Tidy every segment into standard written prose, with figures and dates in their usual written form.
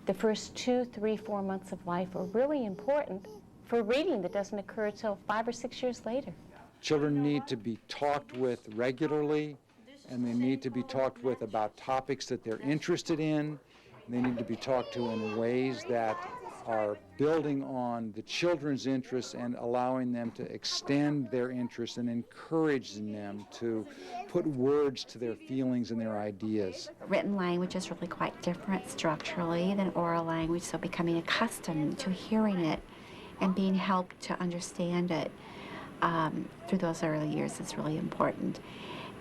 The first 2, 3, 4 months of life are really important for reading that doesn't occur until 5 or 6 years later. Children need to be talked with regularly, and they need to be talked with about topics that they're interested in. They need to be talked to in ways that are building on the children's interests and allowing them to extend their interests and encouraging them to put words to their feelings and their ideas. Written language is really quite different structurally than oral language, so becoming accustomed to hearing it and being helped to understand it through those early years is really important.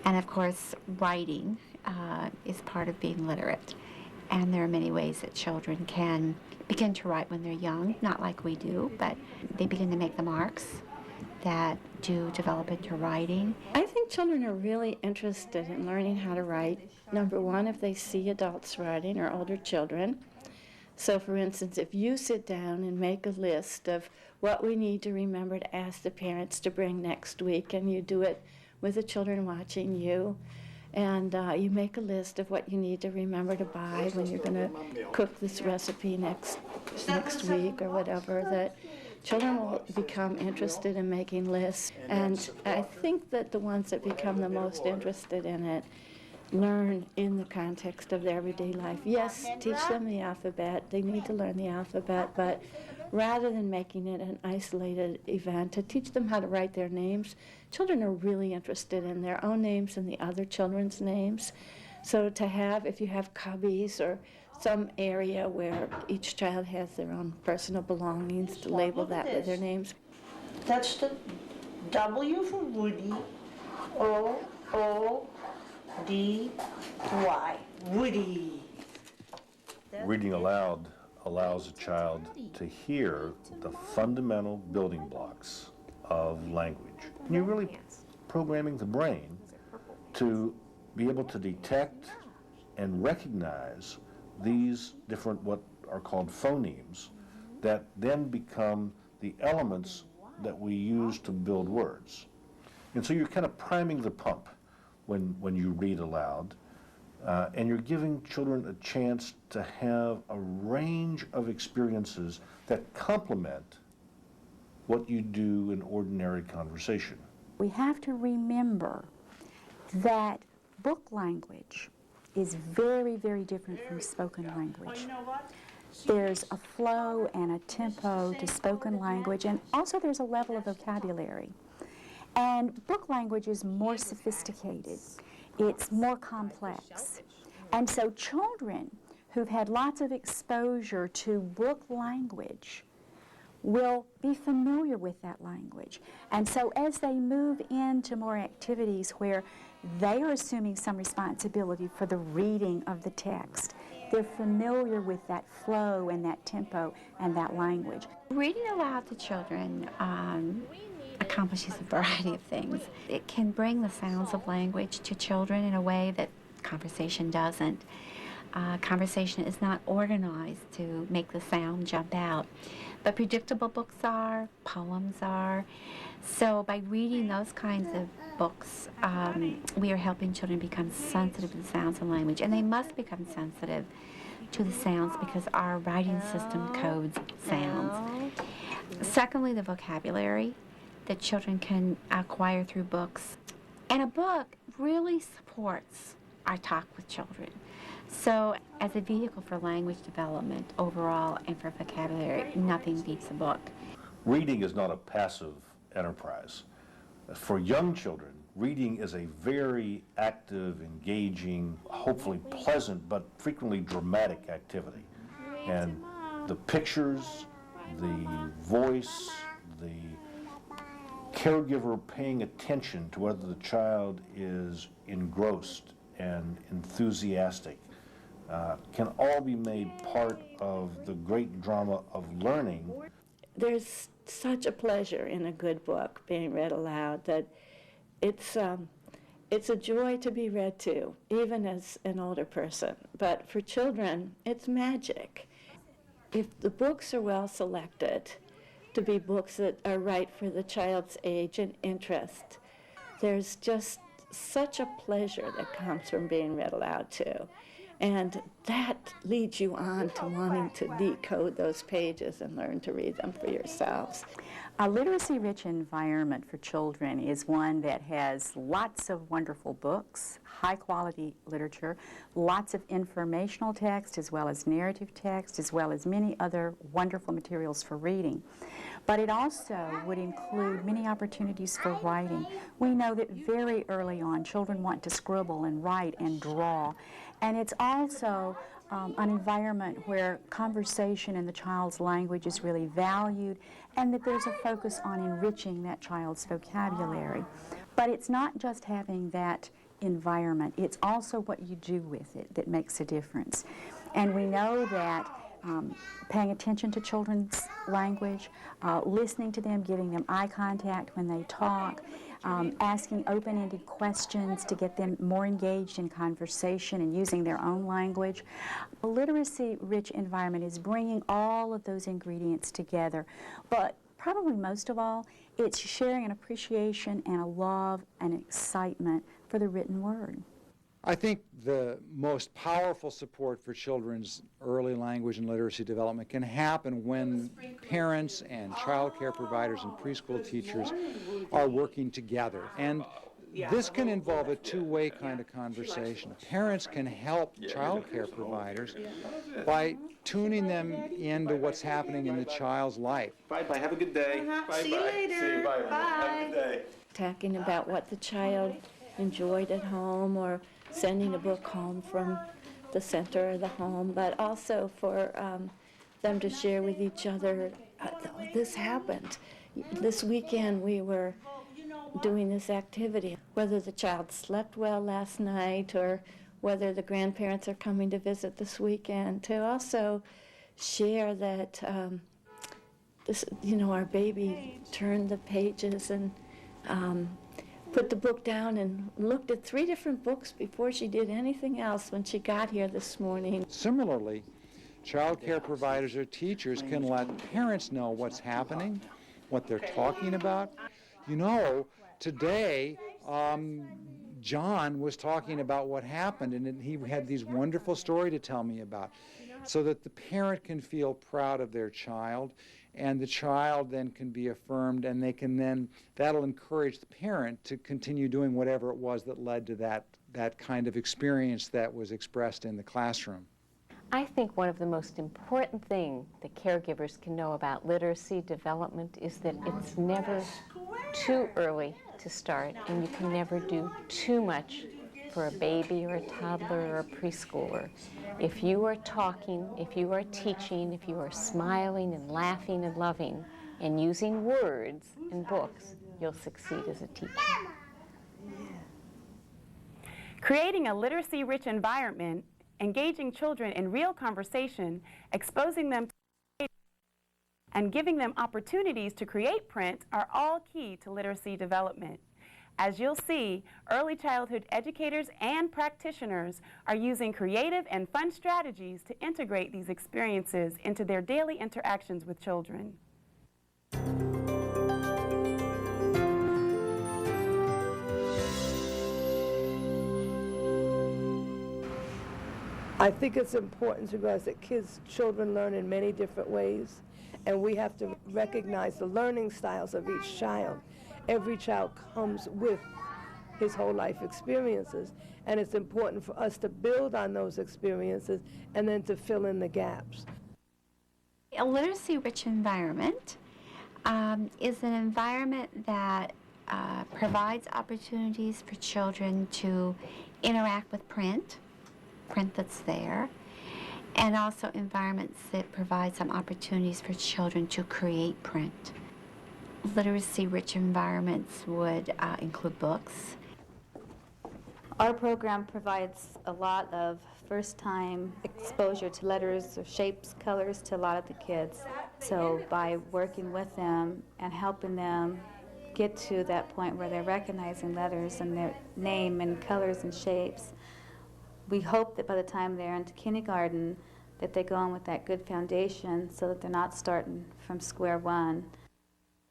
And of course, writing is part of being literate. And there are many ways that children can begin to write when they're young, not like we do, but they begin to make the marks that do develop into writing. I think children are really interested in learning how to write. Number one, if they see adults writing or older children. So for instance, if you sit down and make a list of what we need to remember to ask the parents to bring next week, and you do it with the children watching you, and you make a list of what you need to remember to buy when you're going to cook this recipe next week or whatever, that children will become interested in making lists. And I think that the ones that become the most interested in it learn in the context of their everyday life. Yes, teach them the alphabet. They need to learn the alphabet, but rather than making it an isolated event, to teach them how to write their names. Children are really interested in their own names and the other children's names. So to have, if you have cubbies or some area where each child has their own personal belongings, to label that with their names. That's the W for Woody, O-O-D-Y, Woody. Reading aloud allows a child to hear the fundamental building blocks of language. You're really programming the brain to be able to detect and recognize these different, what are called phonemes, that then become the elements that we use to build words. And so you're kind of priming the pump when you read aloud. And you're giving children a chance to have a range of experiences that complement what you do in ordinary conversation. We have to remember that book language is very, very different from spoken language. There's a flow and a tempo to spoken language, and also there's a level of vocabulary. And book language is more sophisticated. It's more complex. And so children who've had lots of exposure to book language will be familiar with that language. And so as they move into more activities where they are assuming some responsibility for the reading of the text, they're familiar with that flow and that tempo and that language. Reading aloud to children accomplishes a variety of things. It can bring the sounds of language to children in a way that conversation doesn't. Conversation is not organized to make the sound jump out, but predictable books are, poems are. So by reading those kinds of books, we are helping children become sensitive to the sounds of language, and they must become sensitive to the sounds because our writing system codes sounds. Secondly, the vocabulary that children can acquire through books. And a book really supports our talk with children. So as a vehicle for language development overall and for vocabulary, nothing beats a book. Reading is not a passive enterprise. For young children, reading is a very active, engaging, hopefully pleasant, but frequently dramatic activity. And the pictures, the voice, the caregiver paying attention to whether the child is engrossed and enthusiastic can all be made part of the great drama of learning. There's such a pleasure in a good book being read aloud that it's a joy to be read to, even as an older person. But for children, it's magic. If the books are well selected to be books that are right for the child's age and interest, there's just such a pleasure that comes from being read aloud to. And that leads you on to wanting to decode those pages and learn to read them for yourselves. A literacy-rich environment for children is one that has lots of wonderful books, high-quality literature, lots of informational text as well as narrative text, as well as many other wonderful materials for reading. But it also would include many opportunities for writing. We know that very early on children want to scribble and write and draw, and it's also an environment where conversation in the child's language is really valued, and that there's a focus on enriching that child's vocabulary. But it's not just having that environment, it's also what you do with it that makes a difference. And we know that paying attention to children's language, listening to them, giving them eye contact when they talk, asking open-ended questions to get them more engaged in conversation and using their own language. A literacy-rich environment is bringing all of those ingredients together, but probably most of all, it's sharing an appreciation and a love and excitement for the written word. I think the most powerful support for children's early language and literacy development can happen when parents and child care providers and preschool teachers are working together. And this can involve a two-way kind of conversation. Parents can help child care providers by tuning them into what's happening in the child's life. Bye-bye, have a good day. Bye-bye. See you later. See you, bye. Bye. Have a good day. Talking about what the child enjoyed at home, or sending a book home from the center of the home, but also for them to share with each other, this happened. This weekend we were doing this activity, whether the child slept well last night or whether the grandparents are coming to visit this weekend, to also share that this, our baby turned the pages and put the book down and looked at 3 different books before she did anything else when she got here this morning. Similarly, child care providers or teachers can let parents know what's happening, what they're talking about. Today, John was talking about what happened, and he had these wonderful stories to tell me about, so that the parent can feel proud of their child, and the child then can be affirmed, and that'll encourage the parent to continue doing whatever it was that led to that kind of experience that was expressed in the classroom. I think one of the most important things that caregivers can know about literacy development is that it's never too early to start, and you can never do too much for a baby or a toddler or a preschooler. If you are talking, if you are teaching, if you are smiling and laughing and loving and using words and books, you'll succeed as a teacher. Creating a literacy-rich environment, engaging children in real conversation, exposing them to and giving them opportunities to create print are all key to literacy development. As you'll see, early childhood educators and practitioners are using creative and fun strategies to integrate these experiences into their daily interactions with children. I think it's important to realize that children learn in many different ways, and we have to recognize the learning styles of each child. Every child comes with his whole life experiences, and it's important for us to build on those experiences and then to fill in the gaps. A literacy-rich environment is an environment that provides opportunities for children to interact with print that's there, and also environments that provide some opportunities for children to create print. Literacy-rich environments would include books. Our program provides a lot of first-time exposure to letters, or shapes, colors to a lot of the kids. So by working with them and helping them get to that point where they're recognizing letters and their name and colors and shapes, we hope that by the time they're into kindergarten that they go on with that good foundation so that they're not starting from square one.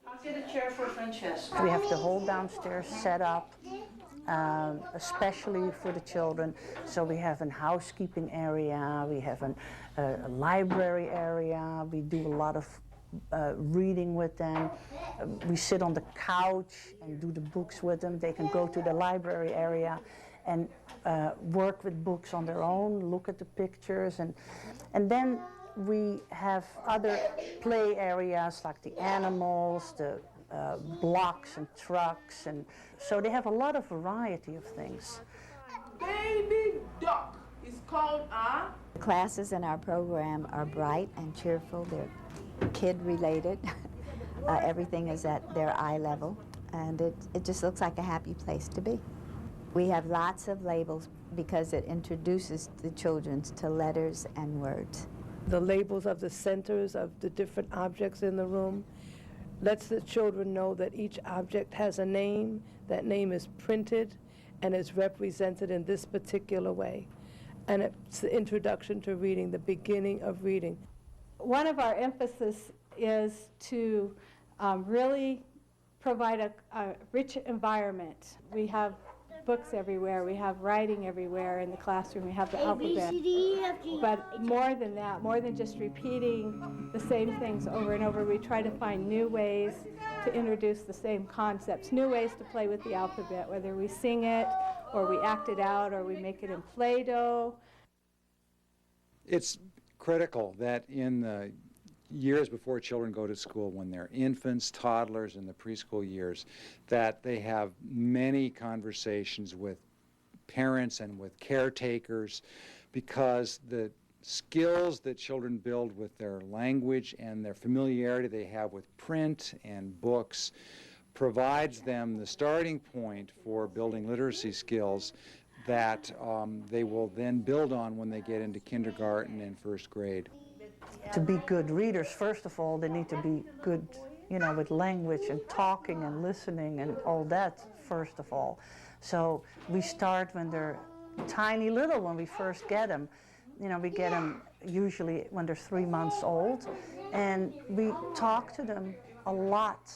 I'll get a chair for Francesca. We have to hold downstairs, set up, especially for the children. So we have a housekeeping area, we have a library area, we do a lot of reading with them. We sit on the couch and do the books with them. They can go to the library area and work with books on their own, look at the pictures, and then we have other play areas like the animals, the blocks and trucks, and so they have a lot of variety of things. Baby duck is called a... Classes in our program are bright and cheerful. They're kid-related. Everything is at their eye level, and it just looks like a happy place to be. We have lots of labels because it introduces the children to letters and words. The labels of the centers of the different objects in the room lets the children know that each object has a name, that name is printed, and is represented in this particular way. And it's the introduction to reading, the beginning of reading. One of our emphasis is to really provide a rich environment. We have books everywhere, we have writing everywhere in the classroom, we have the alphabet. But more than that, more than just repeating the same things over and over, we try to find new ways to introduce the same concepts, new ways to play with the alphabet, whether we sing it, or we act it out, or we make it in Play-Doh. It's critical that in the years before children go to school, when they're infants, toddlers, in the preschool years, that they have many conversations with parents and with caretakers, because the skills that children build with their language and their familiarity they have with print and books provides them the starting point for building literacy skills that they will then build on when they get into kindergarten and first grade. To be good readers, first of all, they need to be good, with language and talking and listening and all that, first of all. So we start when they're tiny little, when we first get them. We get them usually when they're 3 months old, and we talk to them a lot.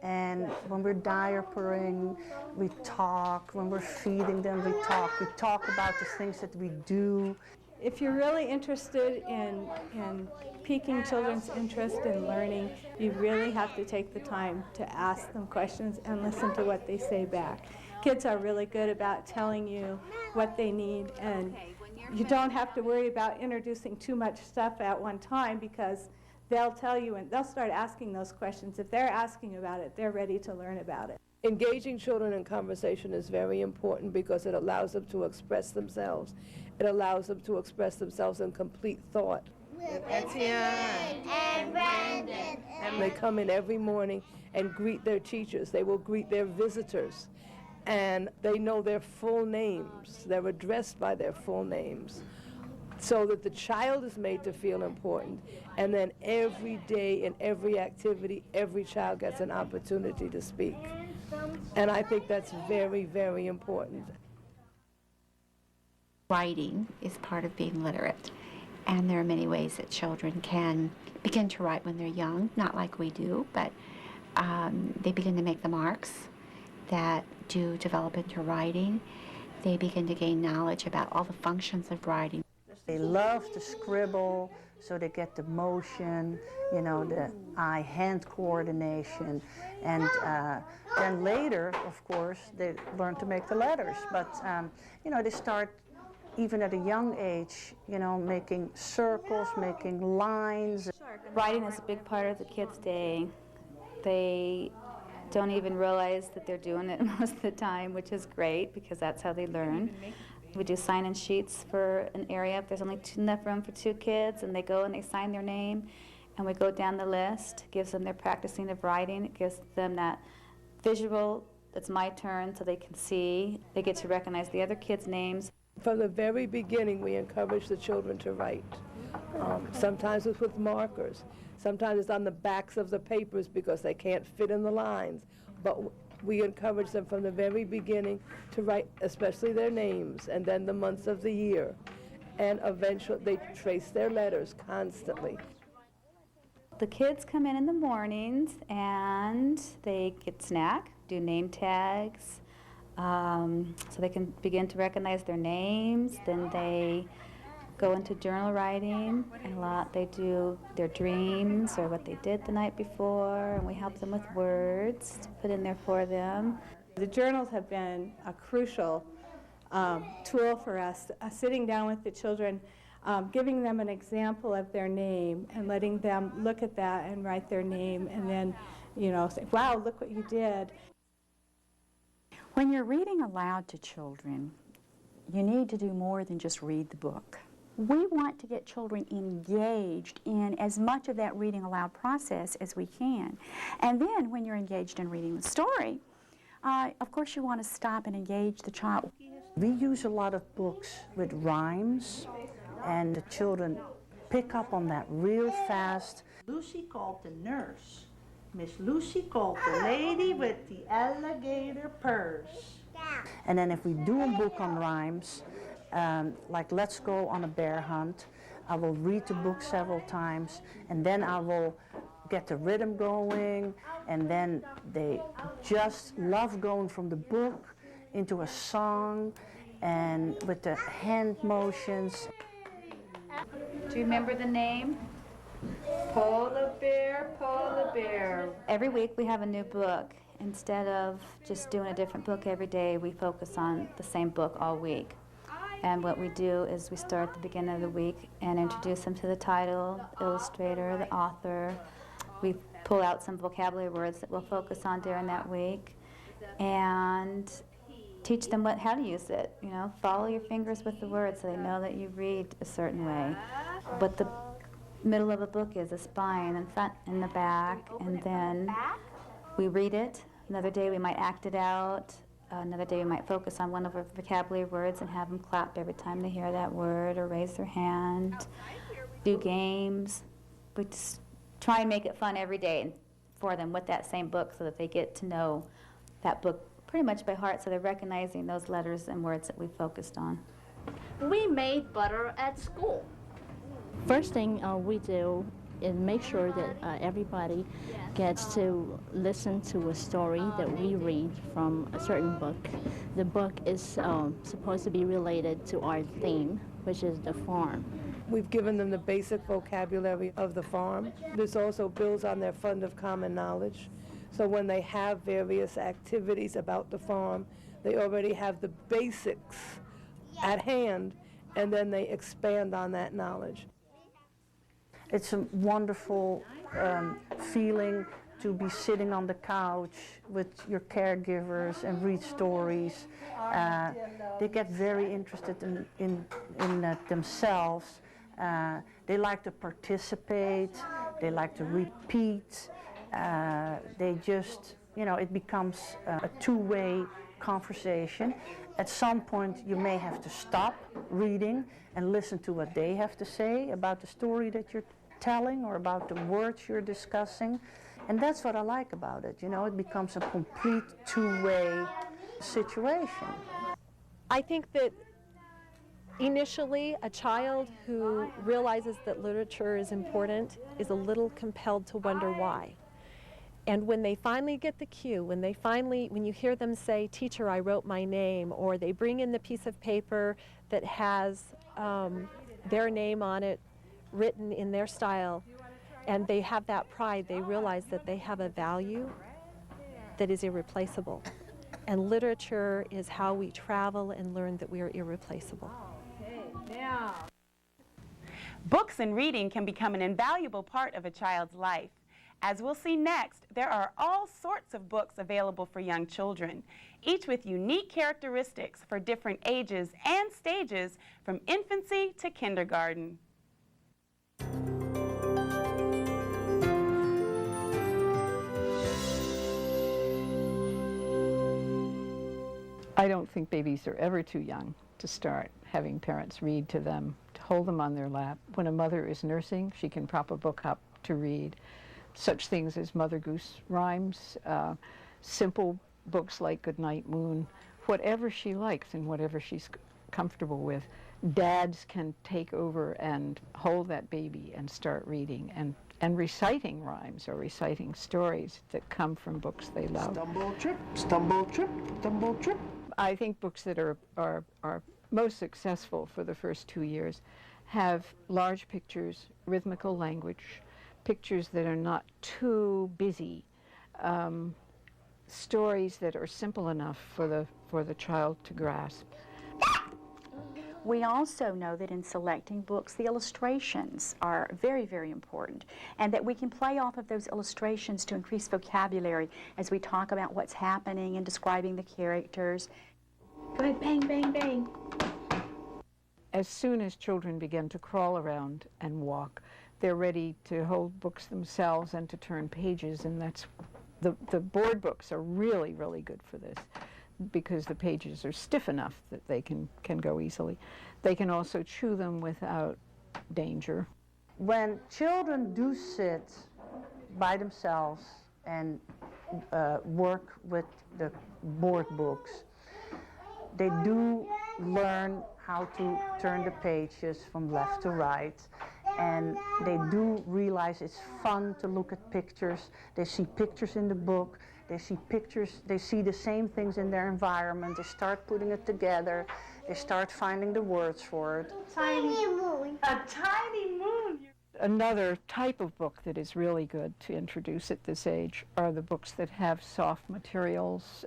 And when we're diapering, we talk. When we're feeding them, we talk. We talk about the things that we do. If you're really interested in piquing children's interest in learning, you really have to take the time to ask them questions and listen to what they say back. Kids are really good about telling you what they need, and you don't have to worry about introducing too much stuff at one time, because they'll tell you and they'll start asking those questions. If they're asking about it, they're ready to learn about it. Engaging children in conversation is very important because it allows them to express themselves. It allows them to express themselves in complete thought. Etienne and Brandon. And they come in every morning and greet their teachers. They will greet their visitors. And they know their full names. They're addressed by their full names, so that the child is made to feel important. And then every day in every activity, every child gets an opportunity to speak. And I think that's very, very important. Writing is part of being literate, and there are many ways that children can begin to write when they're young, not like we do, but they begin to make the marks that do develop into writing. They begin to gain knowledge about all the functions of writing. They love to scribble, so they get the motion, the eye-hand coordination, and then later, of course, they learn to make the letters. But, they start even at a young age, making circles, making lines. Writing is a big part of the kids' day. They don't even realize that they're doing it most of the time, which is great because that's how they learn. We do sign-in sheets for an area if there's only enough room for 2 kids, and they go and they sign their name, and we go down the list. It gives them their practicing of writing. It gives them that visual, it's my turn, so they can see. They get to recognize the other kids' names. From the very beginning, we encourage the children to write. Sometimes it's with markers. Sometimes it's on the backs of the papers because they can't fit in the lines. But we encourage them from the very beginning to write, especially their names, and then the months of the year. And eventually, they trace their letters constantly. The kids come in the mornings, and they get snack, do name tags, so they can begin to recognize their names. Then they go into journal writing, and a lot they do their dreams or what they did the night before, and we help them with words to put in there for them. The journals have been a crucial tool for us, sitting down with the children, giving them an example of their name and letting them look at that and write their name, and then, you know, say, wow, look what you did. When you're reading aloud to children, you need to do more than just read the book. We want to get children engaged in as much of that reading aloud process as we can. And then when you're engaged in reading the story, of course you want to stop and engage the child. We use a lot of books with rhymes, and the children pick up on that real fast. Lucy called the nurse. Miss Lucy called the lady with the alligator purse. And then if we do a book on rhymes, like Let's Go on a Bear Hunt, I will read the book several times, and then I will get the rhythm going, and then they just love going from the book into a song, and with the hand motions. Do you remember the name? Polar bear, polar bear. Every week we have a new book. Instead of just doing a different book every day, we focus on the same book all week. And what we do is we start at the beginning of the week and introduce them to the title, the illustrator, the author. We pull out some vocabulary words that we'll focus on during that week and teach them how to use it. You know, follow your fingers with the words so they know that you read a certain way. What the middle of a book is, a spine and front and the back, and then we read it. Another day we might act it out. Another day we might focus on one of our vocabulary words and have them clap every time they hear that word or raise their hand. Do games. We just try and make it fun every day for them with that same book so that they get to know that book pretty much by heart, so they're recognizing those letters and words that we focused on. We made butter at school. First thing we do is make sure that everybody gets to listen to a story that we read from a certain book. The book is supposed to be related to our theme, which is the farm. We've given them the basic vocabulary of the farm. This also builds on their fund of common knowledge. So when they have various activities about the farm, they already have the basics at hand, and then they expand on that knowledge. It's a wonderful feeling to be sitting on the couch with your caregivers and read stories. They get very interested in themselves. They like to participate. They like to repeat. They just, you know, it becomes a two-way conversation. At some point, you may have to stop reading and listen to what they have to say about the story that you're telling or about the words you're discussing. And that's what I like about it. You know, it becomes a complete two-way situation. I think that initially a child who realizes that literature is important is a little compelled to wonder why. And when they finally get the cue, when you hear them say, "Teacher, I wrote my name," or they bring in the piece of paper that has their name on it, written in their style, and they have that pride, they realize that they have a value that is irreplaceable. And literature is how we travel and learn that we are irreplaceable. Now, books and reading can become an invaluable part of a child's life. As we'll see next, there are all sorts of books available for young children, each with unique characteristics for different ages and stages from infancy to kindergarten. I don't think babies are ever too young to start having parents read to them, to hold them on their lap. When a mother is nursing, she can prop a book up to read. Such things as Mother Goose rhymes, simple books like Goodnight Moon, whatever she likes and whatever she's comfortable with. Dads can take over and hold that baby and start reading and reciting rhymes or reciting stories that come from books they love. Stumble, trip, stumble, trip, stumble, trip. I think books that are most successful for the first 2 years have large pictures, rhythmical language, pictures that are not too busy, stories that are simple enough for the child to grasp. We also know that in selecting books, the illustrations are very, very important, and that we can play off of those illustrations to increase vocabulary as we talk about what's happening and describing the characters. Go ahead, bang, bang, bang. As soon as children begin to crawl around and walk, they're ready to hold books themselves and to turn pages, and that's the board books are really, really good for this, because the pages are stiff enough that they can go easily. They can also chew them without danger. When children do sit by themselves and work with the board books, they do learn how to turn the pages from left to right, and they do realize it's fun to look at pictures. They see pictures in the book, they see pictures, they see the same things in their environment, they start putting it together, they start finding the words for it. Tiny moon. A tiny moon. Another type of book that is really good to introduce at this age are the books that have soft materials,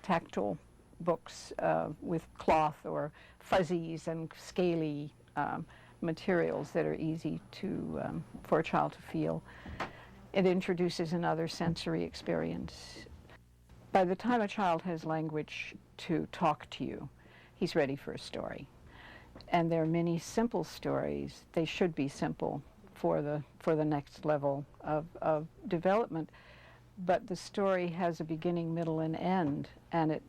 tactile books with cloth or fuzzies and scaly materials that are easy to for a child to feel. It introduces another sensory experience. By the time a child has language to talk to you, he's ready for a story. And there are many simple stories. They should be simple for the next level of development, but the story has a beginning, middle, and end, and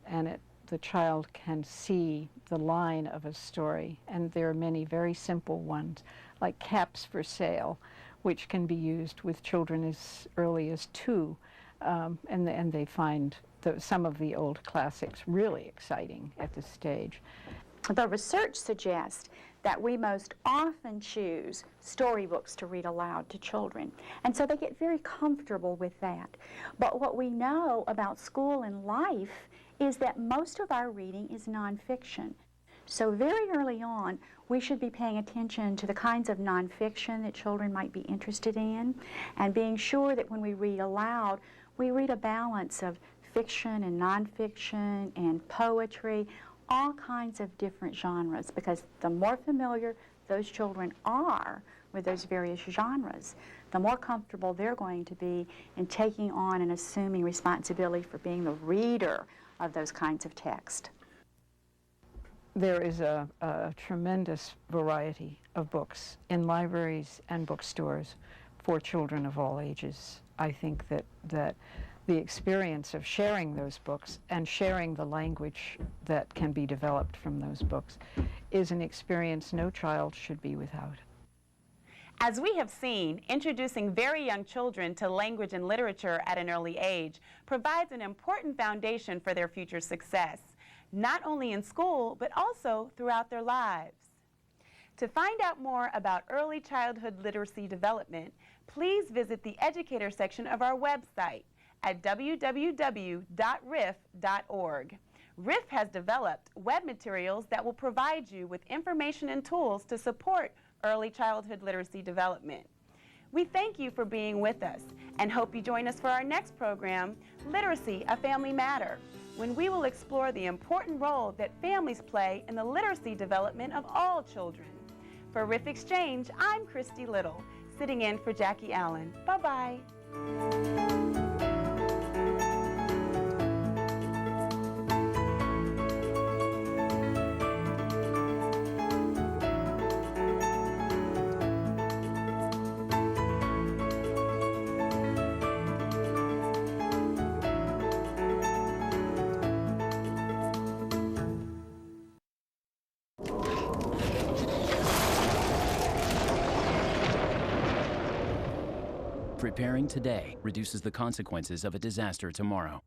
the child can see the line of a story. And there are many very simple ones, like Caps for Sale, which can be used with children as early as 2, and they find some of the old classics really exciting at this stage. The research suggests that we most often choose storybooks to read aloud to children, and so they get very comfortable with that. But what we know about school and life is that most of our reading is nonfiction. So very early on, we should be paying attention to the kinds of nonfiction that children might be interested in, and being sure that when we read aloud, we read a balance of fiction and nonfiction and poetry, all kinds of different genres, because the more familiar those children are with those various genres, the more comfortable they're going to be in taking on and assuming responsibility for being the reader of those kinds of text. There is a tremendous variety of books in libraries and bookstores for children of all ages. I think that the experience of sharing those books and sharing the language that can be developed from those books is an experience no child should be without. As we have seen, introducing very young children to language and literature at an early age provides an important foundation for their future success, not only in school, but also throughout their lives. To find out more about early childhood literacy development, please visit the educator section of our website at www.rif.org. RIF has developed web materials that will provide you with information and tools to support early childhood literacy development. We thank you for being with us and hope you join us for our next program, Literacy, a Family Matter, when we will explore the important role that families play in the literacy development of all children. For RIF Exchange, I'm Christy Little, sitting in for Jackie Allen. Bye-bye. Preparing today reduces the consequences of a disaster tomorrow.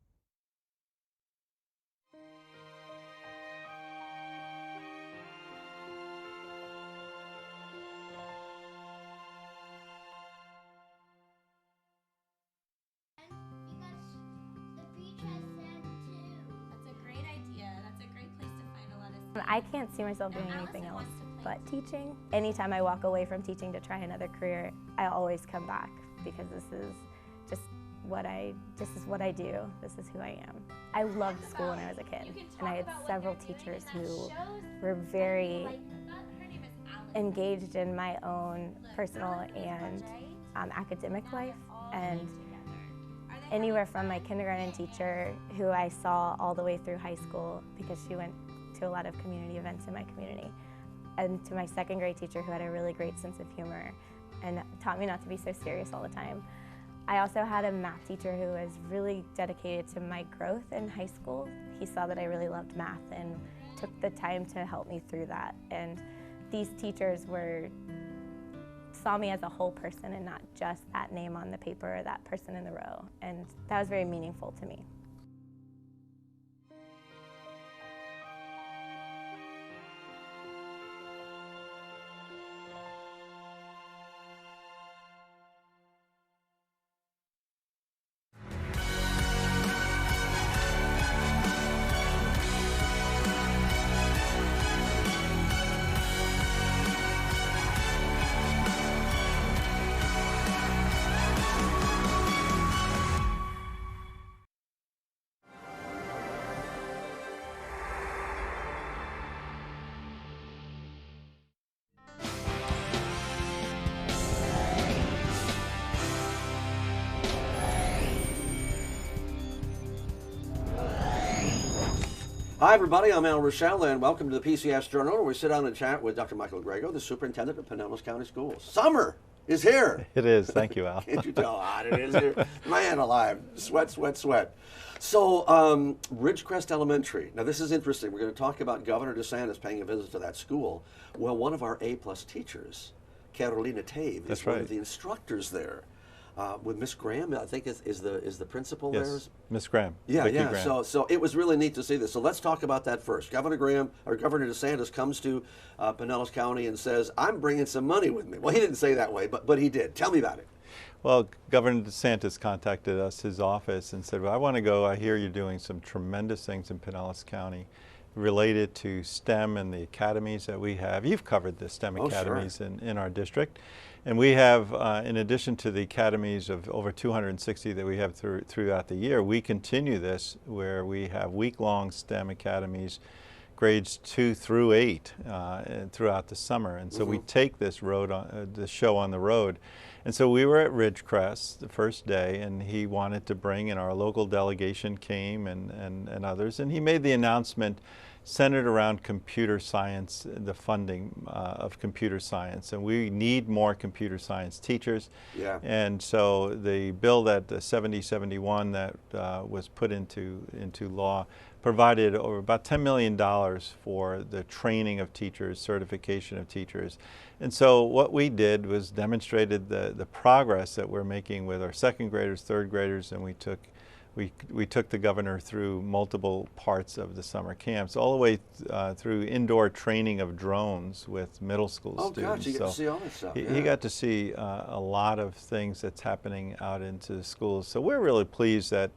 That's a great idea. That's a great I can't see myself doing anything else but teaching. Anytime I walk away from teaching to try another career, I always come back because this is what I do. This is who I am. I loved school when I was a kid, and I had several teachers who were very engaged in my own personal and academic life. And anywhere from my kindergarten teacher, who I saw all the way through high school because she went to a lot of community events in my community, and to my second grade teacher who had a really great sense of humor and taught me not to be so serious all the time. I also had a math teacher who was really dedicated to my growth in high school. He saw that I really loved math and took the time to help me through that. And these teachers saw me as a whole person and not just that name on the paper or that person in the row. And that was very meaningful to me. Hi everybody, I'm Al Rochelle and welcome to the PCS Journal, where we sit down and chat with Dr. Michael Grego, the superintendent of Pinellas County Schools. Summer is here. It is, thank you, Al. Can't you tell how hot it is here? Man alive, sweat, sweat, sweat. So, Ridgecrest Elementary. Now this is interesting. We're going to talk about Governor DeSantis paying a visit to that school. Well, one of our A-plus teachers, Carolina Tave, is one of the instructors there. With Miss Graham, I think is the principal there. Yes, Miss Graham. Yeah, Vicki yeah. Graham. So it was really neat to see this. So let's talk about that first. Governor DeSantis comes to Pinellas County and says, "I'm bringing some money with me." Well, he didn't say that way, but he did. Tell me about it. Well, Governor DeSantis contacted us, his office, and said, "Well, I want to go. I hear you're doing some tremendous things in Pinellas County related to STEM and the academies that we have." You've covered the STEM academies in our district. And we have, in addition to the academies of over 260 that we have throughout the year, we continue this where we have week-long STEM academies, grades 2 through 8 throughout the summer. And so we take this show on the road. And so we were at Ridgecrest the first day, and he wanted to bring, and our local delegation came and others, and he made the announcement centered around computer science, the funding of computer science, and we need more computer science teachers. Yeah. And so the bill that 7071 that was put into law provided over about $10 million for the training of teachers, certification of teachers. And so what we did was demonstrated the progress that we're making with our second graders, third graders, and we took the governor through multiple parts of the summer camps, all the way through indoor training of drones with middle school students. Oh gosh, you get to see all that stuff. He got to see a lot of things that's happening out into the schools. So we're really pleased that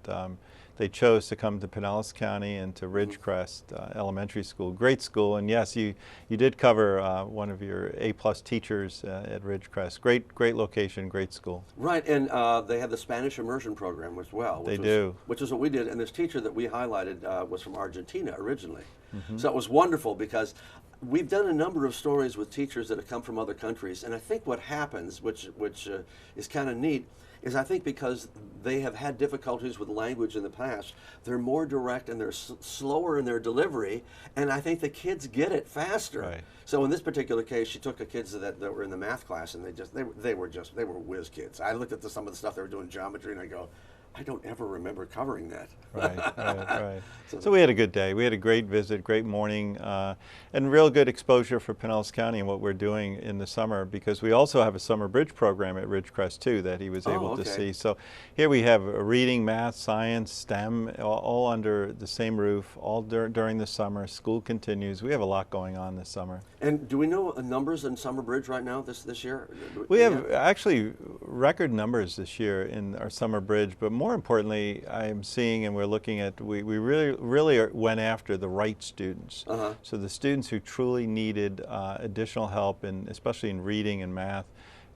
they chose to come to Pinellas County and to Ridgecrest Elementary School. Great school, and yes, you did cover one of your A-plus teachers at Ridgecrest. Great location, great school. Right, and they have the Spanish immersion program as well. They do. Which is what we did, and this teacher that we highlighted was from Argentina originally. So it was wonderful because we've done a number of stories with teachers that have come from other countries, and I think what happens, which is kind of neat, is I think because they have had difficulties with language in the past, they're more direct and they're slower in their delivery, and I think the kids get it faster. Right. So in this particular case, she took the kids that were in the math class, and they were whiz kids. I looked at some of the stuff they were doing geometry, and I go, I don't ever remember covering that. Right. So we had a good day. We had a great visit, great morning, and real good exposure for Pinellas County and what we're doing in the summer, because we also have a summer bridge program at Ridgecrest too that he was able to see. So here we have reading, math, science, STEM, all under the same roof, all during the summer. School continues. We have a lot going on this summer. And do we know numbers in Summer Bridge right now this year? We have actually record numbers this year in our Summer Bridge, but more more importantly, I am seeing, and we're looking at, we really went after the right students. So the students who truly needed additional help, especially in reading and math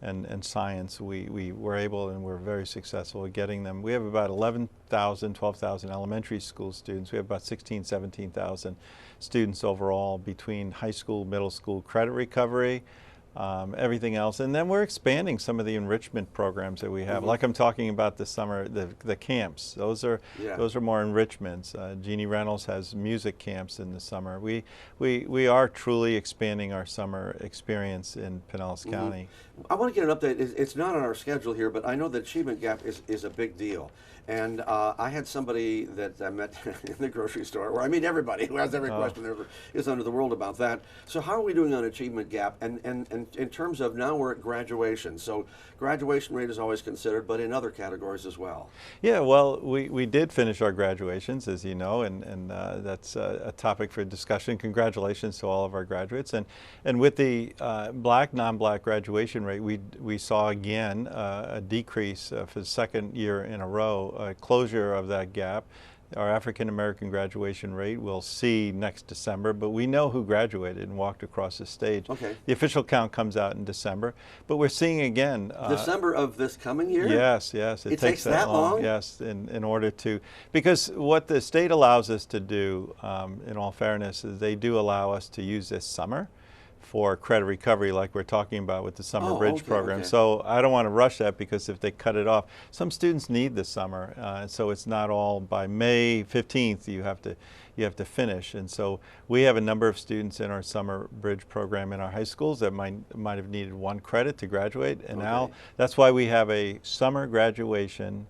and science, we were able and we're very successful at getting them. We have about 11,000, 12,000 elementary school students. We have about 16,000, 17,000 students overall between high school, middle school, credit recovery, everything else. And then we're expanding some of the enrichment programs that we have. Like I'm talking about this summer, the camps. Those are more enrichments. Jeannie Reynolds has music camps in the summer. We are truly expanding our summer experience in Pinellas County. I want to get an update. It's not on our schedule here, but I know the achievement gap is a big deal. And I had somebody that I met in the grocery store, where I meet everybody who has every question there is under the world about that. So how are we doing on achievement gap? And in terms of now we're at graduation. So graduation rate is always considered, but in other categories as well. Yeah, well, we did finish our graduations, as you know, and that's a topic for discussion. Congratulations to all of our graduates. And with the black, non-black graduation rate, we saw again a decrease for the second year in a row. Closure of that gap. Our African American graduation rate we'll see next December, but we know who graduated and walked across the stage. The official count comes out in December, but we're seeing again. December of this coming year? Yes, yes. It takes that long? Yes, in order to, because what the state allows us to do, in all fairness, is they do allow us to use this summer for credit recovery, like we're talking about with the summer bridge program. So I don't want to rush that, because if they cut it off, some students need the summer, so it's not all by May 15th you have to finish. And so we have a number of students in our summer bridge program in our high schools that might have needed 1 credit to graduate, and now that's why we have a summer graduation.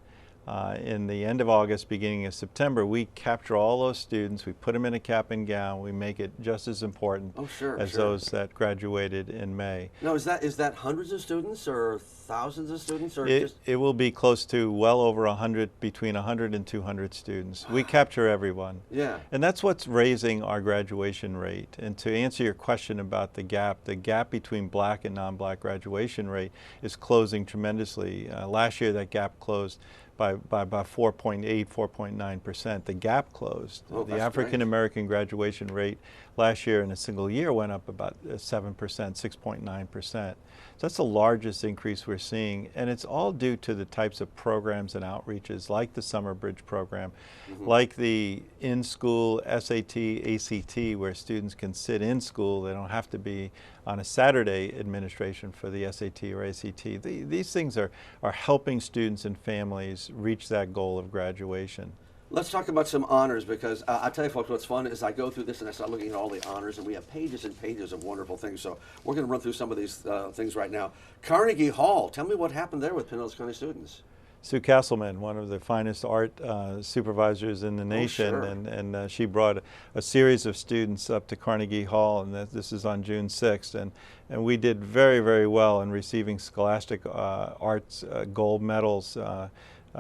In the end of August, beginning of September, we capture all those students, we put them in a cap and gown, we make it just as important as those that graduated in May. Now, is that hundreds of students or thousands of students? Or it will be close to well over 100, between 100 and 200 students. We capture everyone. Yeah. And that's what's raising our graduation rate. And to answer your question about the gap between black and non-black graduation rate is closing tremendously. Last year that gap closed by about 4.8, 4.9%. The gap closed. The African American graduation rate last year in a single year went up about 7%, 6.9%. So that's the largest increase we're seeing, and it's all due to the types of programs and outreaches like the Summer Bridge program, like the in-school SAT, ACT, where students can sit in school. They don't have to be on a Saturday administration for the SAT or ACT. These things are helping students and families reach that goal of graduation. Let's talk about some honors, because I'll tell you folks what's fun is I go through this and I start looking at all the honors, and we have pages and pages of wonderful things. So we're going to run through some of these things right now. Carnegie Hall, tell me what happened there with Pinellas County students. Sue Castleman, one of the finest art supervisors in the nation, and she brought a series of students up to Carnegie Hall, and this is on June 6th, and we did very, very well in receiving scholastic arts gold medals.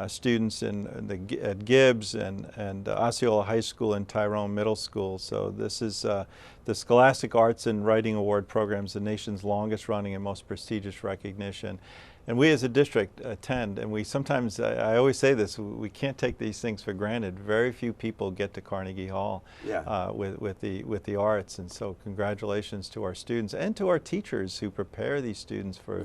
Students at Gibbs and Osceola High School and Tyrone Middle School. So this is the Scholastic Arts and Writing Award program is the nation's longest running and most prestigious recognition. And we as a district attend, and we sometimes, I always say this, we can't take these things for granted. Very few people get to Carnegie Hall with the arts, and so congratulations to our students and to our teachers who prepare these students for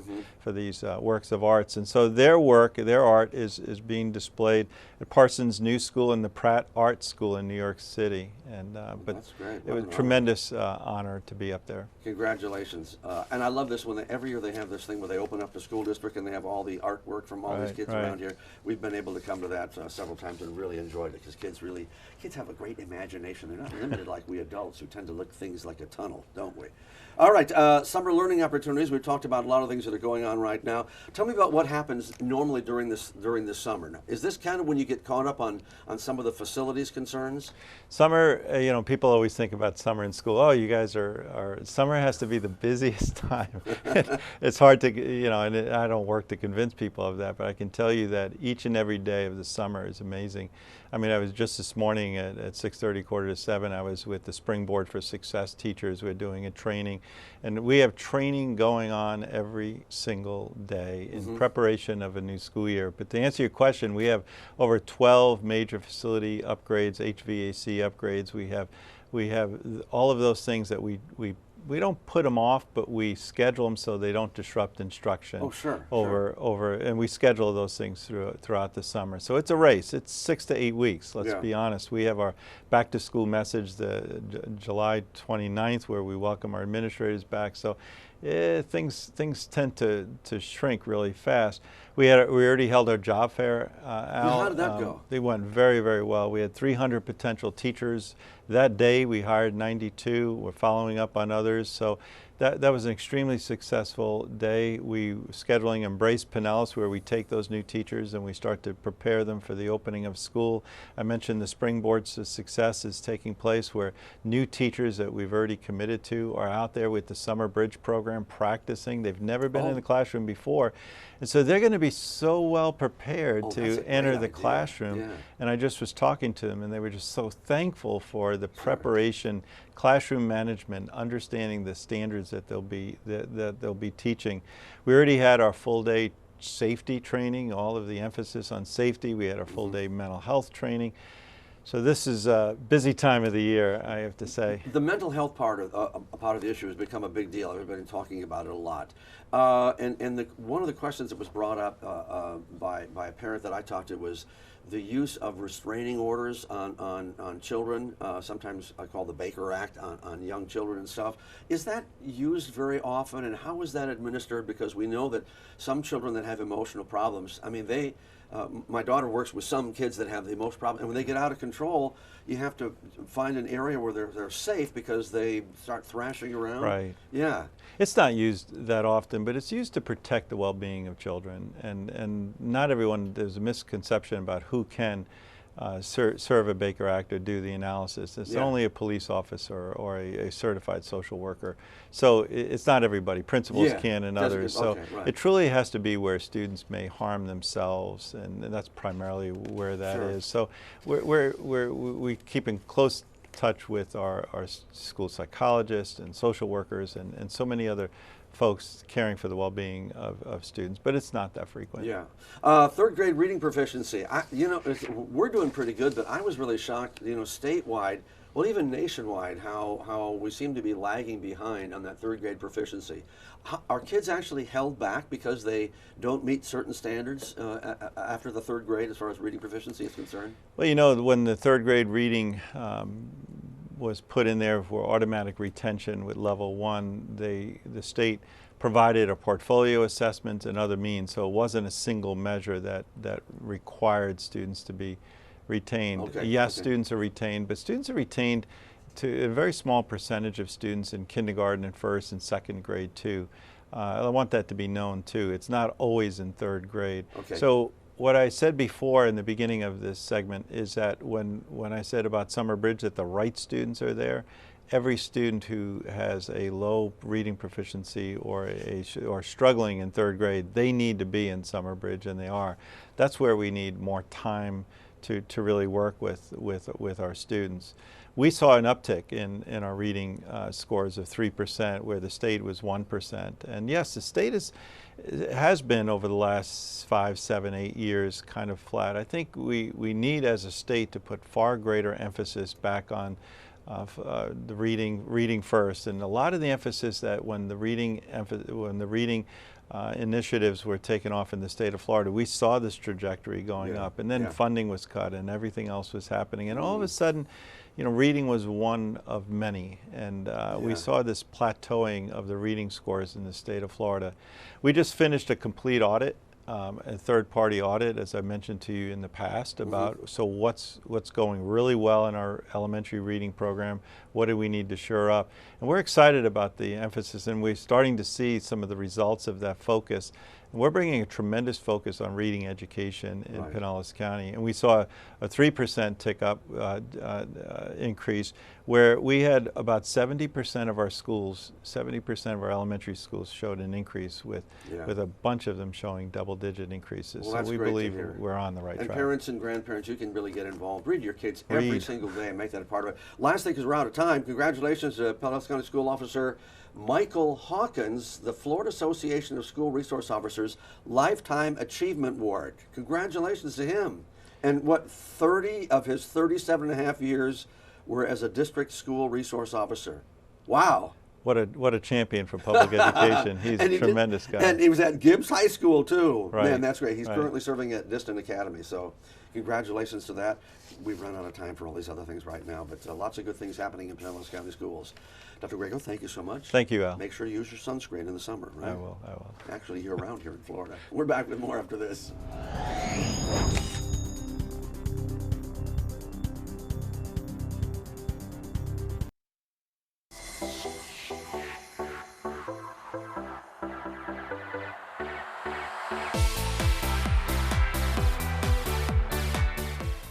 these works of arts. And so their work, their art is being displayed at Parsons New School and the Pratt Art School in New York City. And but that's great. It was a tremendous honor to be up there. Congratulations. And I love this when every year they have this thing where they open up the school district and they have all the artwork from all these kids around here. We've been able to come to that several times and really enjoyed it, because kids have a great imagination. They're not limited like we adults who tend to look things like a tunnel, don't we? All right, summer learning opportunities. We've talked about a lot of things that are going on right now. Tell me about what happens normally during this summer. Now, is this kind of when you get caught up on some of the facilities concerns? Summer, you know, people always think about summer in school. Oh, you guys summer has to be the busiest time. It's hard to, you know, and I don't don't work to convince people of that, but I can tell you that each and every day of the summer is amazing. I mean, I was just this morning at 6:30, 6:45, I was with the Springboard for Success teachers. We're doing a training, and we have training going on every single day in preparation of a new school year. But to answer your question, we have over 12 major facility upgrades, HVAC upgrades. We have all of those things that we don't put them off, but we schedule them so they don't disrupt instruction. Oh, sure. And we schedule those things throughout the summer. So it's a race. It's 6 to 8 weeks, let's be honest. We have our back to school message the July 29th, where we welcome our administrators back. So things tend to shrink really fast. We already held our job fair, Al. How did that go? They went very, very well. We had 300 potential teachers. That day we hired 92. We're following up on others. So that was an extremely successful day. We scheduling Embrace Pinellas, where we take those new teachers and we start to prepare them for the opening of school. I mentioned the Springboards to Success is taking place, where new teachers that we've already committed to are out there with the Summer Bridge program practicing. They've never been in the classroom before. And so they're going to be so well prepared to enter the classroom. Yeah. And I just was talking to them, and they were just so thankful for the preparation, classroom management, understanding the standards that they'll be teaching. We already had our full day safety training, all of the emphasis on safety. We had our full day mental health training. So this is a busy time of the year, I have to say. The mental health part of the issue has become a big deal. Everybody's talking about it a lot. One of the questions that was brought up by a parent that I talked to was the use of restraining orders on children. Sometimes I call the Baker Act on young children and stuff. Is that used very often, and how is that administered? Because we know that some children that have emotional problems, I mean, my daughter works with some kids that have the emotional problem, and when they get out of control, you have to find an area where they're safe, because they start thrashing around. Right. Yeah. It's not used that often, but it's used to protect the well-being of children. And not everyone, there's a misconception about who can serve a Baker Act or do the analysis. It's only a police officer or a certified social worker. So it's not everybody. Principals can and others. So it truly has to be where students may harm themselves, and that's primarily where that is. So we keep in close touch with our school psychologists and social workers and so many other folks caring for the well-being of students, but it's not that frequent. Yeah. Third grade reading proficiency. We're doing pretty good, but I was really shocked, statewide, well, even nationwide, how we seem to be lagging behind on that third grade proficiency. Are kids actually held back because they don't meet certain standards after the third grade as far as reading proficiency is concerned? Well, when the third grade reading was put in there for automatic retention with level 1, the state provided a portfolio assessment and other means, so it wasn't a single measure that required students to be retained. Yes, students are retained, but students are retained to a very small percentage of students in kindergarten and first and second grade too. I want that to be known too. It's not always in third grade. So what I said before in the beginning of this segment is that when I said about Summer Bridge that the right students are there, every student who has a low reading proficiency or struggling in third grade, they need to be in Summer Bridge, and they are. That's where we need more time to really work with our students. We saw an uptick in our reading scores of 3%, where the state was 1%. And yes, the state has been over the last 5, 7, 8 years kind of flat. I think we need as a state to put far greater emphasis back on the reading first, and a lot of the emphasis that when the reading initiatives were taken off in the state of Florida, we saw this trajectory going up, and then funding was cut and everything else was happening, and all of a sudden, reading was one of many, and we saw this plateauing of the reading scores in the state of Florida. We just finished a complete audit, a third-party audit, as I mentioned to you in the past, about so what's going really well in our elementary reading program, what do we need to shore up, and we're excited about the emphasis, and we're starting to see some of the results of that focus. We're bringing a tremendous focus on reading education in Right. Pinellas County, and we saw a 3% tick up increase, where we had about 70% of our schools, 70% of our elementary schools showed an increase, with a bunch of them showing double-digit increases. Well, so that's we great to believe hear. we're on the right and track. Parents and grandparents, you can really get involved. Read to your kids every Read. single day and make that a part of it. Lastly, because we're out of time, congratulations to Pinellas County School Officer Michael Hawkins, the Florida Association of School Resource Officers Lifetime Achievement Award. Congratulations to him. And what, 30 of his 37 and a half years were as a district school resource officer. Wow. What a champion for public education. He's a tremendous guy. And he was at Gibbs High School too. Right. Man, that's great. He's Right. currently serving at Distant Academy. So congratulations to that. We've run out of time for all these other things right now, but lots of good things happening in Pinellas County Schools. Dr. Grego, thank you so much. Thank you, Al. Make sure you use your sunscreen in the summer, right? I will. Actually, year round here in Florida. We're back with more after this.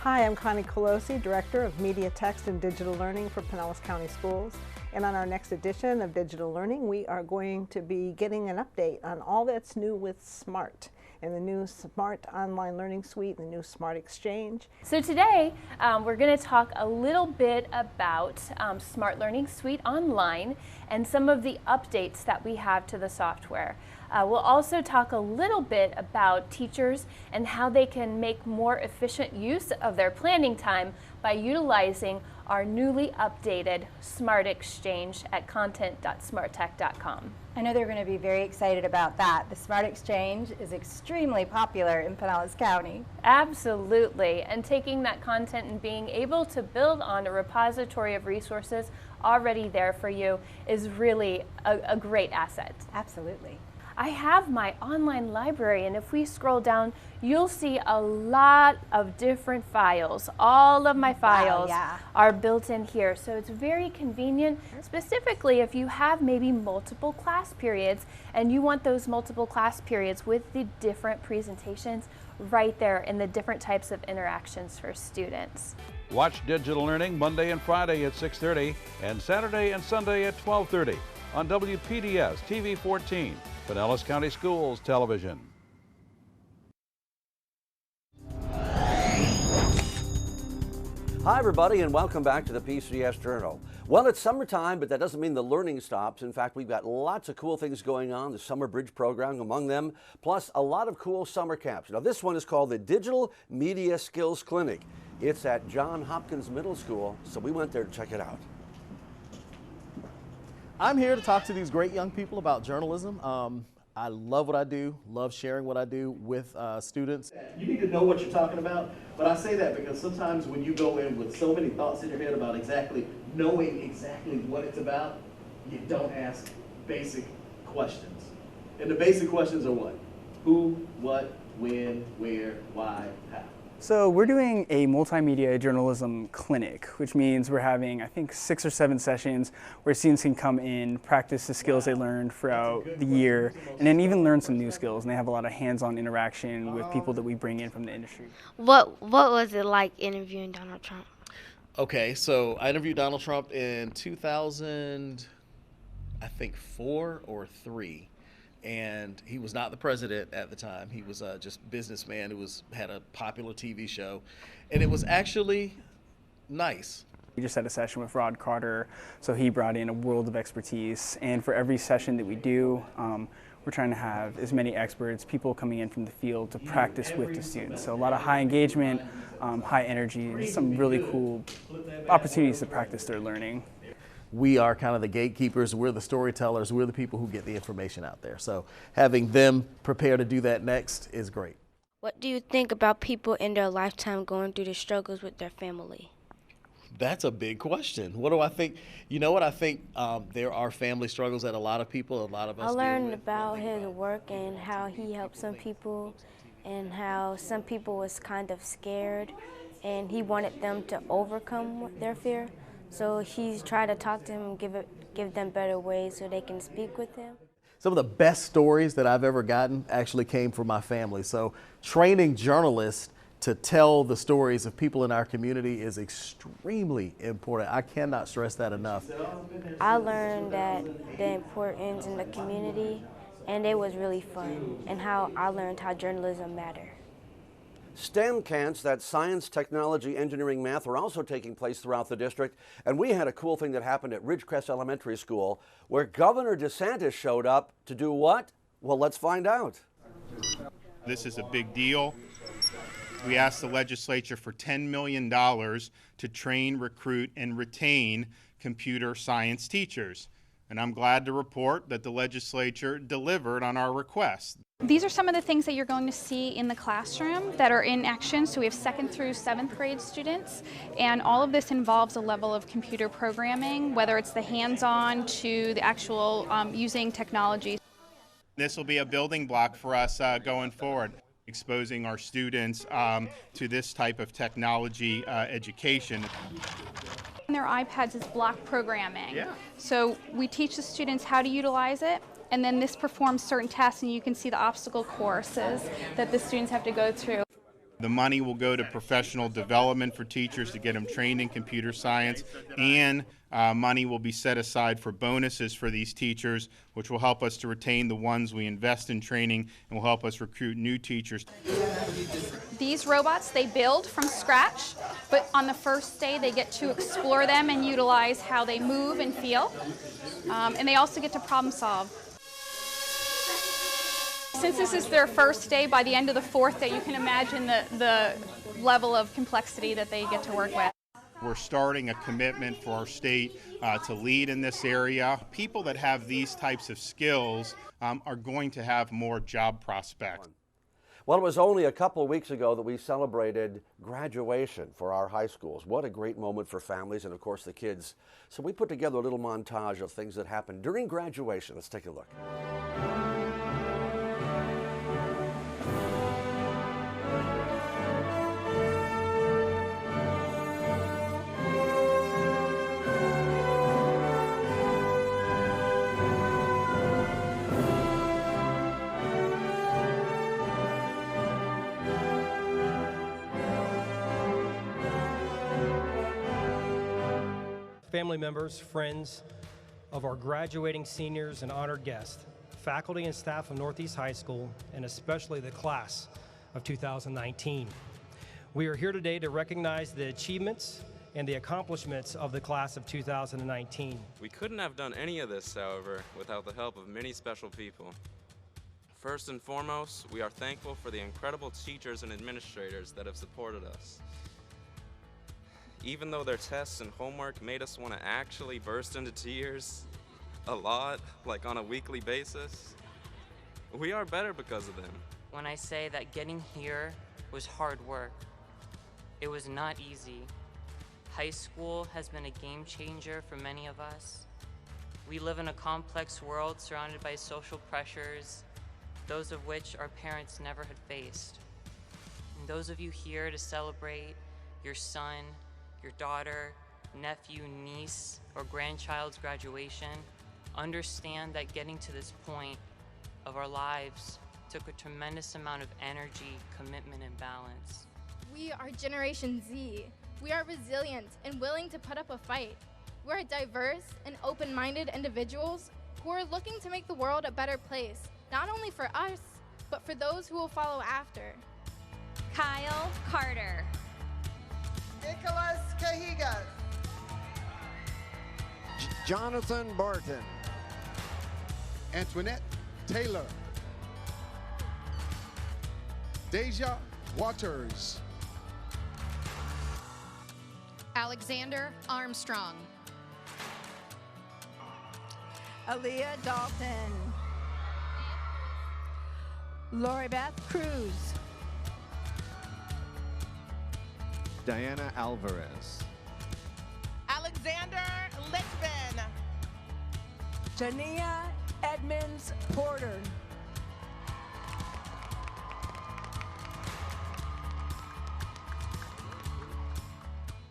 Hi, I'm Connie Colosi, Director of Media, Text, and Digital Learning for Pinellas County Schools. And on our next edition of Digital Learning, we are going to be getting an update on all that's new with SMART and the new SMART Online Learning Suite, the new SMART Exchange. So today, we're going to talk a little bit about SMART Learning Suite Online and some of the updates that we have to the software. We'll also talk a little bit about teachers and how they can make more efficient use of their planning time by utilizing our newly updated SMART Exchange at content.smarttech.com. I know they're going to be very excited about that. The SMART Exchange is extremely popular in Pinellas County. Absolutely, and taking that content and being able to build on a repository of resources already there for you is really a great asset. Absolutely. I have my online library, and if we scroll down, you'll see a lot of different files. All of my files are built in here, so it's very convenient, specifically if you have maybe multiple class periods and you want those multiple class periods with the different presentations right there in the different types of interactions for students. Watch Digital Learning Monday and Friday at 6:30 and Saturday and Sunday at 12:30 on WPDS TV14. Pinellas County Schools Television. Hi everybody, and welcome back to the PCS Journal. Well, it's summertime, but that doesn't mean the learning stops. In fact, we've got lots of cool things going on, the Summer Bridge program among them, plus a lot of cool summer camps. Now this one is called the Digital Media Skills Clinic. It's at Johns Hopkins Middle School, so we went there to check it out. I'm here to talk to these great young people about journalism. I love what I do, love sharing what I do with students. You need to know what you're talking about, but I say that because sometimes when you go in with so many thoughts in your head about knowing exactly what it's about, you don't ask basic questions. And the basic questions are what? Who, what, when, where, why, how. So we're doing a multimedia journalism clinic, which means we're having, I think, 6 or 7 sessions where students can come in, practice the skills they learned throughout the year, and then even learn some new skills. And they have a lot of hands-on interaction with people that we bring in from the industry. What was it like interviewing Donald Trump? Okay, so I interviewed Donald Trump in 2004 or 3. And he was not the president at the time. He was just a businessman who had a popular TV show. And it was actually nice. We just had a session with Rod Carter, so he brought in a world of expertise. And for every session that we do, we're trying to have as many experts, people coming in from the field to practice with the students. So a lot of high engagement, high energy, and some really cool opportunities to practice their learning. We are kind of the gatekeepers, we're the storytellers, we're the people who get the information out there. So having them prepare to do that next is great. What do you think about people in their lifetime going through the struggles with their family? That's a big question. What do I think? You know what I think? There are family struggles that a lot of us deal with. I learned about his work and how he helped some people and how some people was kind of scared and he wanted them to overcome their fear. So he's tried to talk to him and give them better ways so they can speak with him. Some of the best stories that I've ever gotten actually came from my family. So training journalists to tell the stories of people in our community is extremely important. I cannot stress that enough. I learned that the importance in the community, and it was really fun, and how I learned how journalism matters. STEM camps, that's science, technology, engineering, math, are also taking place throughout the district. And we had a cool thing that happened at Ridgecrest Elementary School where Governor DeSantis showed up to do what? Well, let's find out. This is a big deal. We asked the legislature for $10 million to train, recruit, and retain computer science teachers. And I'm glad to report that the legislature delivered on our request. These are some of the things that you're going to see in the classroom that are in action. So we have 2nd through 7th grade students, and all of this involves a level of computer programming, whether it's the hands-on to the actual using technology. This will be a building block for us going forward, exposing our students to this type of technology education. Their iPads is block programming. Yeah. So we teach the students how to utilize it, and then this performs certain tests, and you can see the obstacle courses that the students have to go through. The money will go to professional development for teachers to get them trained in computer science, and money will be set aside for bonuses for these teachers, which will help us to retain the ones we invest in training and will help us recruit new teachers. These robots, they build from scratch, but on the first day they get to explore them and utilize how they move and feel, and they also get to problem solve. Since this is their first day, by the end of the 4th day, you can imagine the level of complexity that they get to work with. We're starting a commitment for our state to lead in this area. People that have these types of skills are going to have more job prospects. Well, it was only a couple of weeks ago that we celebrated graduation for our high schools. What a great moment for families and, of course, the kids. So we put together a little montage of things that happened during graduation. Let's take a look. Family members, friends of our graduating seniors and honored guests, faculty and staff of Northeast High School, and especially the class of 2019. We are here today to recognize the achievements and the accomplishments of the class of 2019. We couldn't have done any of this, however, without the help of many special people. First and foremost, we are thankful for the incredible teachers and administrators that have supported us. Even though their tests and homework made us want to actually burst into tears a lot, like on a weekly basis, we are better because of them. When I say that getting here was hard work, it was not easy. High school has been a game changer for many of us. We live in a complex world surrounded by social pressures, those of which our parents never had faced. And those of you here to celebrate your son, your daughter, nephew, niece, or grandchild's graduation, understand that getting to this point of our lives took a tremendous amount of energy, commitment, and balance. We are Generation Z. We are resilient and willing to put up a fight. We are diverse and open-minded individuals who are looking to make the world a better place, not only for us, but for those who will follow after. Kyle Carter. Nicholas Cahigas. Jonathan Barton. Antoinette Taylor. Deja Waters. Alexander Armstrong. Aaliyah Dalton. Lori Beth Cruz. Diana Alvarez. Alexander Litvin. Jania Edmonds Porter.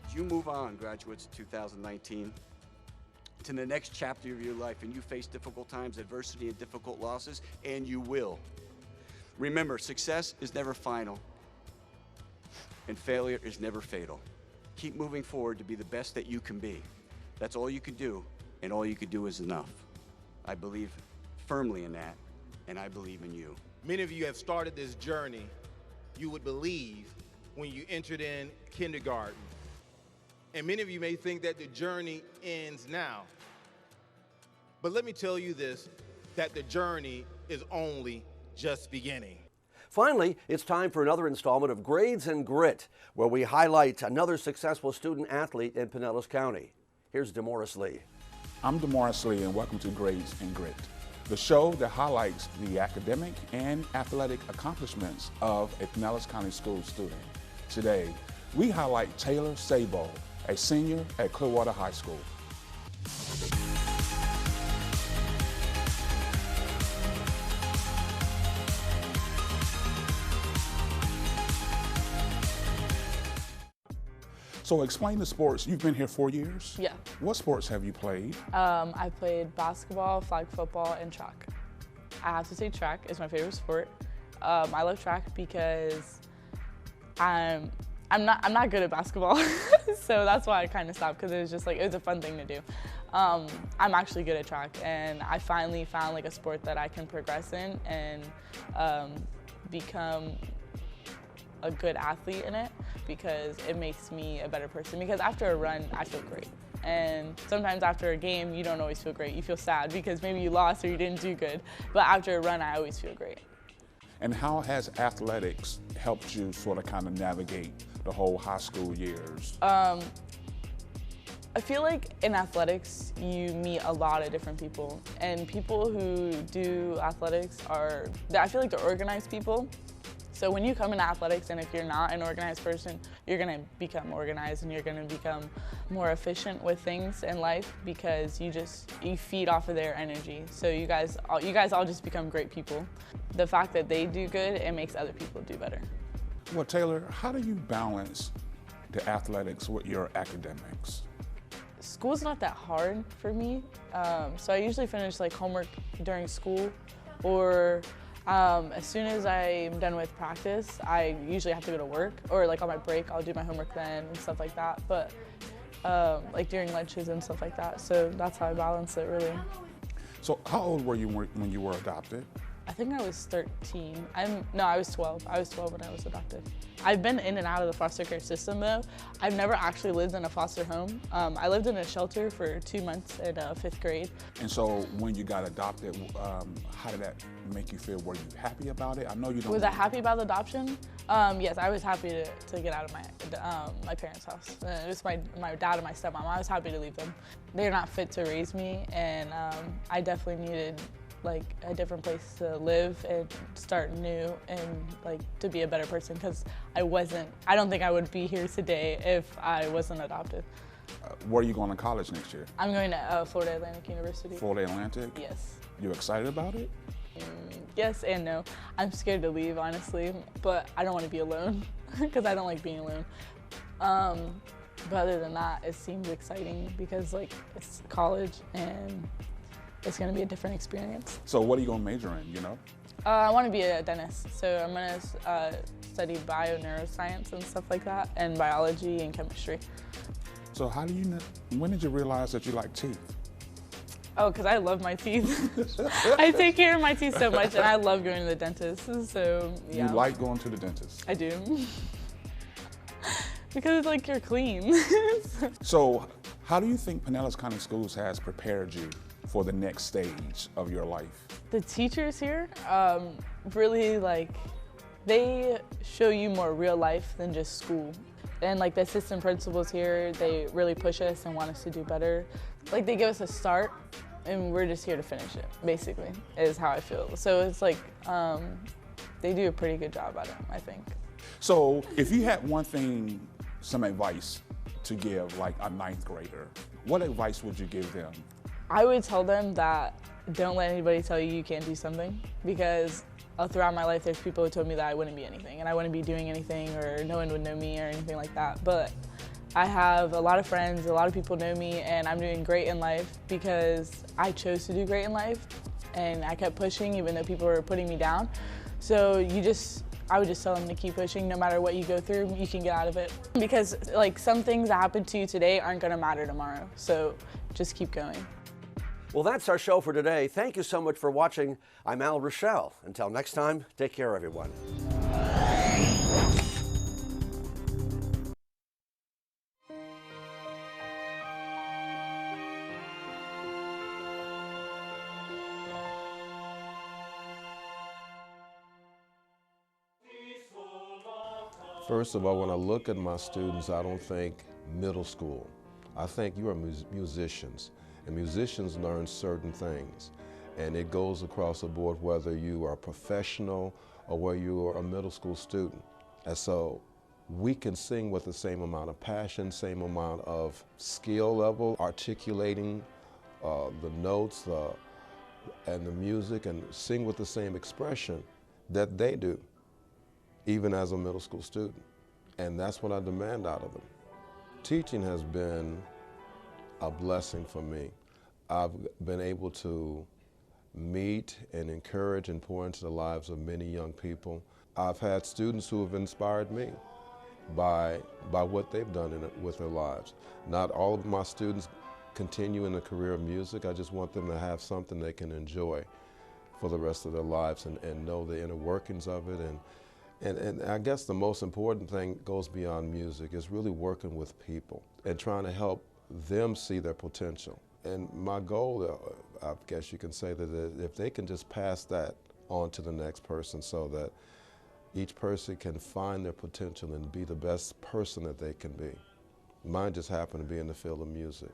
As you move on, graduates of 2019, to the next chapter of your life and you face difficult times, adversity, and difficult losses, and you will. Remember, success is never final, and failure is never fatal. Keep moving forward to be the best that you can be. That's all you can do, and all you can do is enough. I believe firmly in that, and I believe in you. Many of you have started this journey you would believe when you entered in kindergarten. And many of you may think that the journey ends now. But let me tell you this, that the journey is only just beginning. Finally, it's time for another installment of Grades and Grit, where we highlight another successful student athlete in Pinellas County. Here's DeMorris Lee. I'm DeMorris Lee, and welcome to Grades and Grit, the show that highlights the academic and athletic accomplishments of a Pinellas County school student. Today, we highlight Taylor Sabo, a senior at Clearwater High School. So explain the sports. You've been here 4 years? Yeah. What sports have you played? I played basketball, flag football, and track. I have to say track is my favorite sport. I love track because I'm not good at basketball, so that's why I kind of stopped, because it was just like, it was a fun thing to do. I'm actually good at track, and I finally found like a sport that I can progress in and become a good athlete in it, because it makes me a better person. Because after a run, I feel great. And sometimes after a game, you don't always feel great. You feel sad because maybe you lost or you didn't do good. But after a run, I always feel great. And how has athletics helped you sort of kind of navigate the whole high school years? I feel like in athletics, you meet a lot of different people. And people who do athletics I feel like they're organized people. So when you come into athletics, and if you're not an organized person, you're gonna become organized and you're gonna become more efficient with things in life, because you feed off of their energy. So you guys all just become great people. The fact that they do good, it makes other people do better. Well, Taylor, how do you balance the athletics with your academics? School's not that hard for me. So I usually finish like homework during school, or as soon as I'm done with practice, I usually have to go to work, or like on my break, I'll do my homework then and stuff like that. But like during lunches and stuff like that. So that's how I balance it, really. So how old were you when you were adopted? I think I was 13. No, I was 12. I was 12 when I was adopted. I've been in and out of the foster care system though. I've never actually lived in a foster home. I lived in a shelter for 2 months in 5th grade. And so when you got adopted, how did that make you feel? Were you happy about it? I know you don't. Was I happy about the adoption? Yes, I was happy to get out of my parents' house. It was my dad and my stepmom. I was happy to leave them. They're not fit to raise me, and I definitely needed like a different place to live and start new, and like to be a better person, because I don't think I would be here today if I wasn't adopted. Where are you going to college next year? I'm going to Florida Atlantic University. Florida Atlantic? Yes. You excited about it? Yes and no. I'm scared to leave, honestly, but I don't want to be alone, because I don't like being alone. But other than that, it seems exciting because like it's college and it's going to be a different experience. So what are you going to major in, you know? I want to be a dentist, so I'm going to study bio-neuroscience and stuff like that, and biology and chemistry. So when did you realize that you like teeth? Oh, because I love my teeth. I take care of my teeth so much, and I love going to the dentist, so yeah. You like going to the dentist? I do. Because it's like you're clean. So how do you think Pinellas County Schools has prepared you for the next stage of your life? The teachers here really they show you more real life than just school. And like the assistant principals here, they really push us and want us to do better. Like they give us a start and we're just here to finish it, basically, is how I feel. So it's like, they do a pretty good job at it, I think. So if you had some advice to give like a 9th grader, what advice would you give them? I would tell them that don't let anybody tell you can't do something, because throughout my life there's people who told me that I wouldn't be anything and I wouldn't be doing anything or no one would know me or anything like that. But I have a lot of friends, a lot of people know me, and I'm doing great in life because I chose to do great in life, and I kept pushing even though people were putting me down. So I would just tell them to keep pushing. No matter what you go through, you can get out of it. Because like some things that happen to you today aren't gonna matter tomorrow. So just keep going. Well, that's our show for today. Thank you so much for watching. I'm Al Rochelle. Until next time, take care, everyone. First of all, when I look at my students, I don't think middle school. I think you are musicians, and musicians learn certain things. And it goes across the board whether you are a professional or whether you are a middle school student. And so we can sing with the same amount of passion, same amount of skill level, articulating the notes and the music, and sing with the same expression that they do, even as a middle school student. And that's what I demand out of them. Teaching has been a blessing for me. I've been able to meet and encourage and pour into the lives of many young people. I've had students who have inspired me by what they've done with their lives. Not all of my students continue in a career of music. I just want them to have something they can enjoy for the rest of their lives and know the inner workings of it. And I guess the most important thing goes beyond music is really working with people and trying to help them see their potential. And my goal, I guess you can say, that if they can just pass that on to the next person so that each person can find their potential and be the best person that they can be. Mine just happened to be in the field of music.